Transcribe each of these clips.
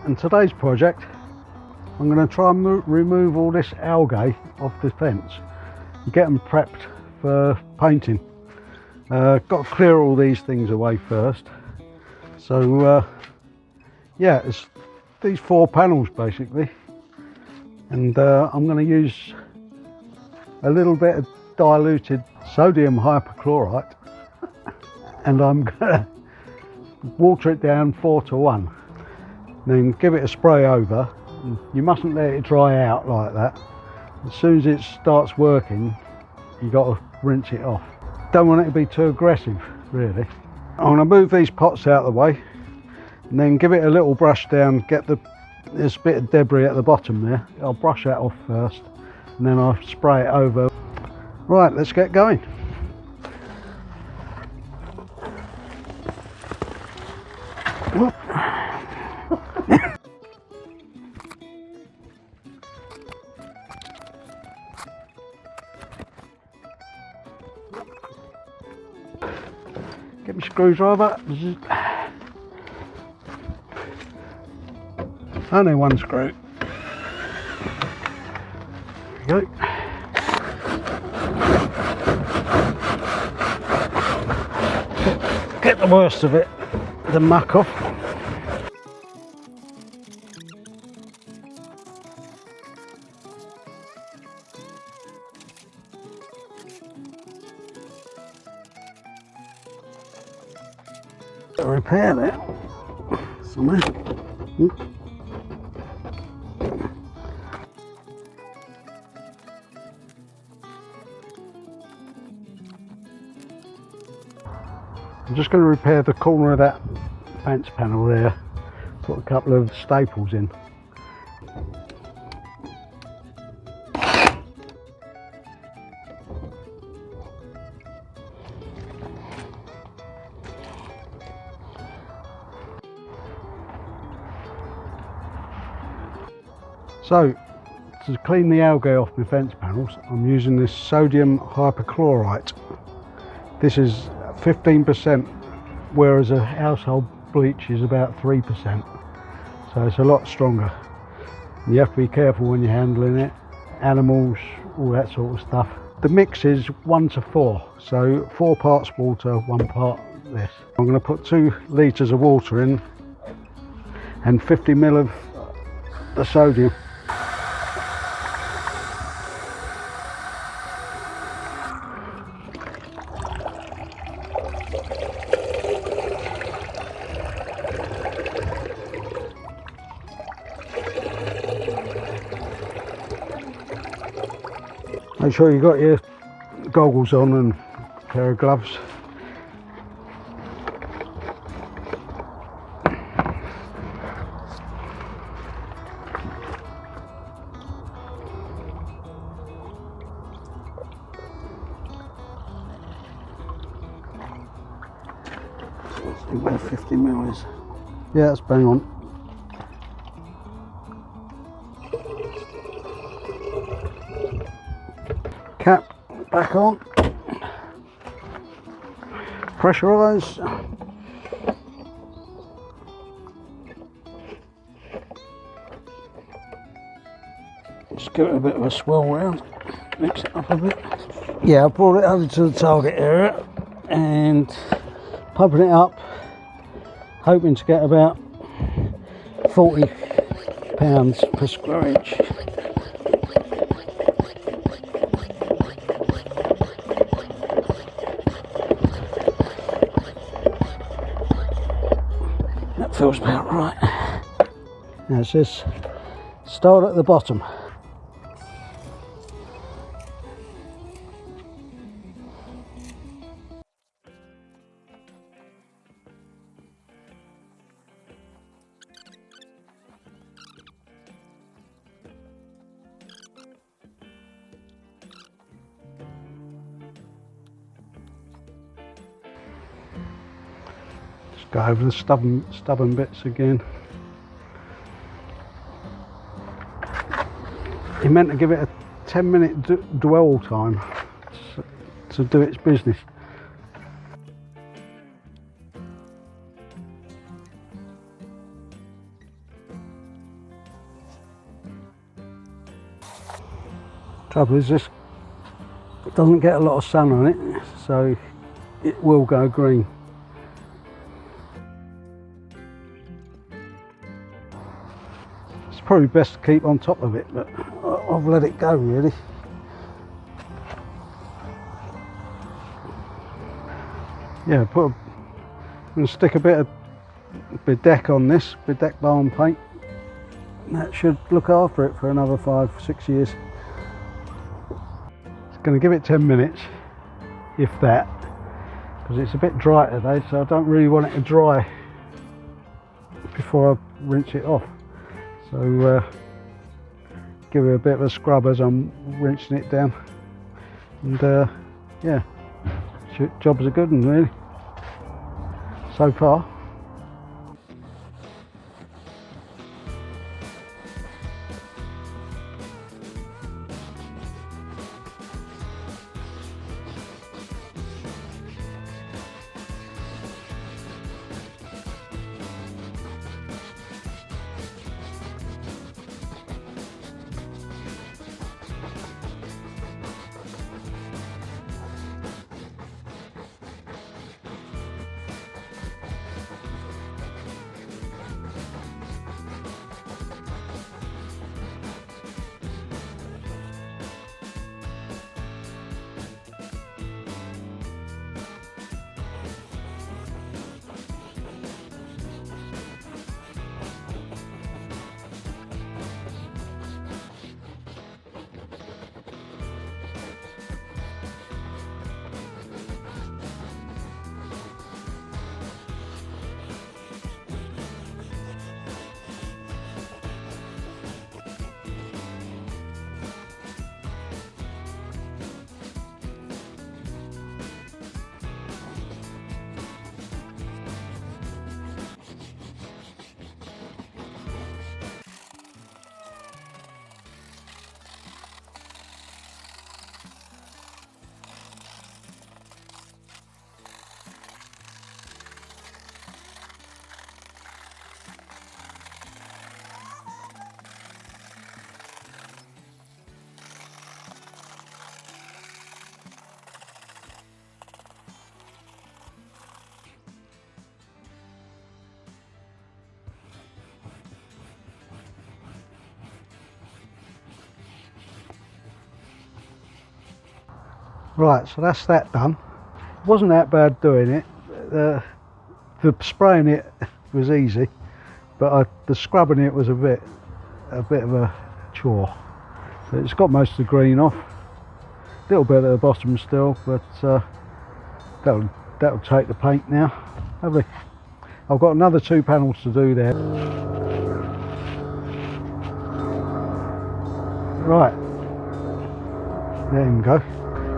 In today's project I'm going to try and remove all this algae off the fence and get them prepped for painting. Got to clear all these things away first. So yeah, it's these 4 panels basically, and I'm going to use a little bit of diluted sodium hypochlorite and I'm going to water it down 4:1, then give it a spray over. You mustn't let it dry out like that. As soon as it starts working, you got to rinse it off. Don't want it to be too aggressive really. I'm going to move these pots out of the way and then give it a little brush down, get this bit of debris at the bottom there. I'll brush that off first and then I'll spray it over. Right, let's get going. Whoop. Get my screwdriver. Only one screw. There we go. Get the worst of it, the muck off. Repair that somewhere. I'm just going to repair the corner of that fence panel there. Put a couple of staples in. So, to clean the algae off my fence panels, I'm using this sodium hypochlorite. This is 15%, whereas a household bleach is about 3%. So it's a lot stronger. You have to be careful when you're handling it. Animals, all that sort of stuff. The mix is 1:4, so 4 parts water, 1 part this. I'm going to put 2 litres of water in and 50 ml of the sodium. Make sure you got your goggles on and a pair of gloves. Let's see where 50 ml is. Yeah, that's bang on. Cap back on, pressurise, just give it a bit of a swirl round, mix it up a bit. Yeah, I brought it over to the target area and pumping it up, hoping to get about 40 pounds per square inch. Feels about right. Now it says start at the bottom. Go over the stubborn bits again. You're meant to give it a 10-minute dwell time to do its business. Trouble is this doesn't get a lot of sun on it, so it will go green. It's probably best to keep on top of it, but I've let it go really. Yeah, I'm going to stick a bit of Bedec on this, Bedec balm paint. That should look after it for another 5-6 years. Going to give it 10 minutes, if that, because it's a bit dry today, so I don't really want it to dry before I rinse it off. So give it a bit of a scrub as I'm rinsing it down, and yeah, job's a good one really so far. Right, so that's that done. It wasn't that bad doing it. The spraying it was easy, but the scrubbing it was a bit of a chore. So it's got most of the green off, a little bit at the bottom still, but that'll take the paint now. Lovely. I've got another 2 panels to do there. Right, there you go.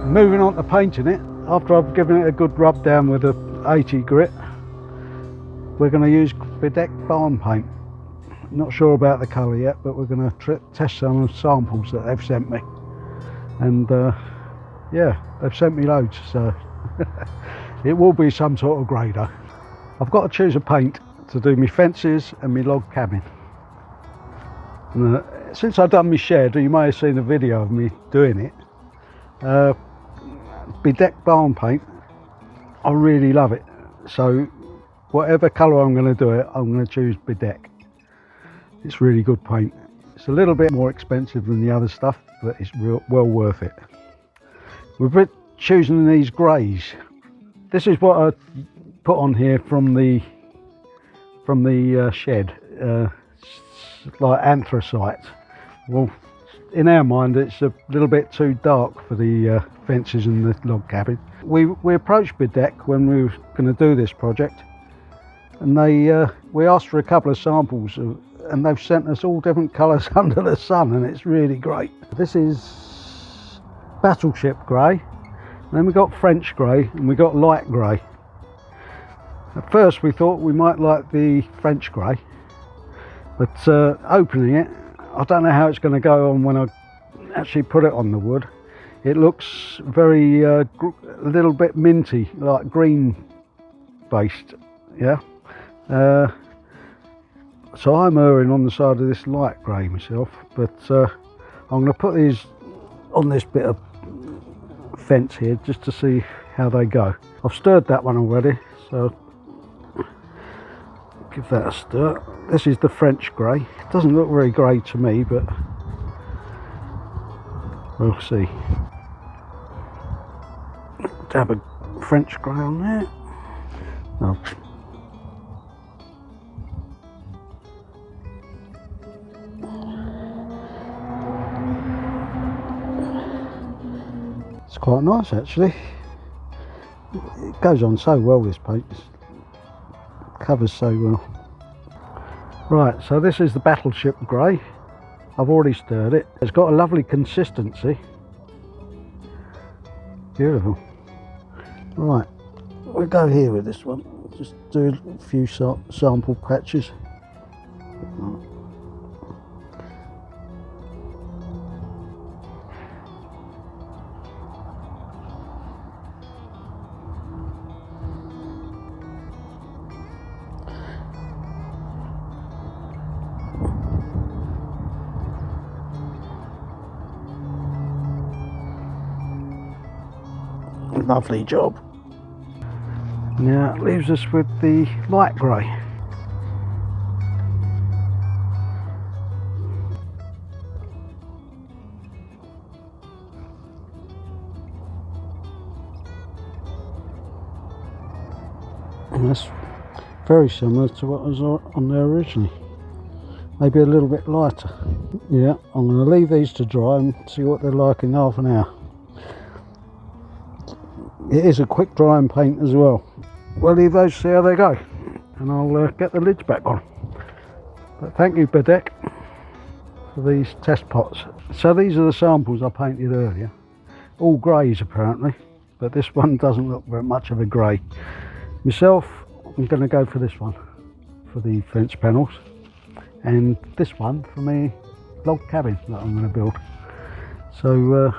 Moving on to painting it, after I've given it a good rub down with a 80 grit, we're going to use Bedec balm paint. Not sure about the colour yet, but we're going to test some of the samples that they've sent me, and yeah, they've sent me loads, so it will be some sort of grey though. I've got to choose a paint to do my fences and my log cabin. And, since I've done my shed, you may have seen a video of me doing it. Bedec balm paint, I really love it, so whatever colour I'm going to do it, I'm going to choose Bedec. It's really good paint. It's a little bit more expensive than the other stuff, but it's well worth it. We're choosing these greys. This is what I put on here from the shed, like anthracite. Well, in our mind it's a little bit too dark for the fences and the log cabin. We approached Bedec when we were going to do this project, and we asked for a couple of samples, and they've sent us all different colours under the sun, and it's really great. This is battleship grey, then we got French grey, and we got light grey. At first we thought we might like the French grey, but opening it, I don't know how it's going to go on when I actually put it on the wood. It looks very a little bit minty, like green based, yeah. So I'm erring on the side of this light grey myself, but I'm going to put these on this bit of fence here just to see how they go. I've stirred that one already, so give that a stir. This is the French grey. It doesn't look very grey to me, but we'll see. Dab a French grey on there. Oh. It's quite nice actually. It goes on so well, this paint. It covers so well. Right, so this is the Battleship grey. I've already stirred it. It's got a lovely consistency. Beautiful. Right, we'll go here with this one. Just do a few sample patches. Lovely job. Now it leaves us with the light grey. And that's very similar to what was on there originally. Maybe a little bit lighter. Yeah, I'm going to leave these to dry and see what they're like in half an hour. It is a quick drying paint as well. We'll leave those, see how they go, and I'll get the lids back on. But thank you, Bedec, for these test pots. So these are the samples I painted earlier. All greys apparently, but this one doesn't look very much of a grey. Myself, I'm going to go for this one for the fence panels, and this one for my log cabin that I'm going to build. So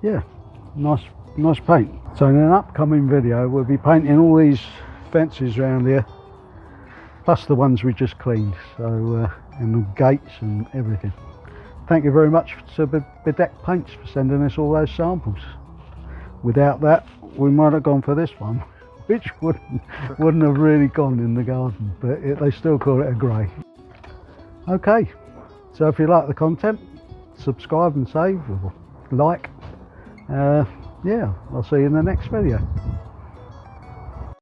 yeah, nice paint. So in an upcoming video we'll be painting all these fences around here, plus the ones we just cleaned, so and the gates and everything. Thank you very much to Bedec Paints for sending us all those samples. Without that we might have gone for this one, which wouldn't have really gone in the garden, but they still call it a grey. Okay, so if you like the content, subscribe and save or like. Yeah, I'll see you in the next video.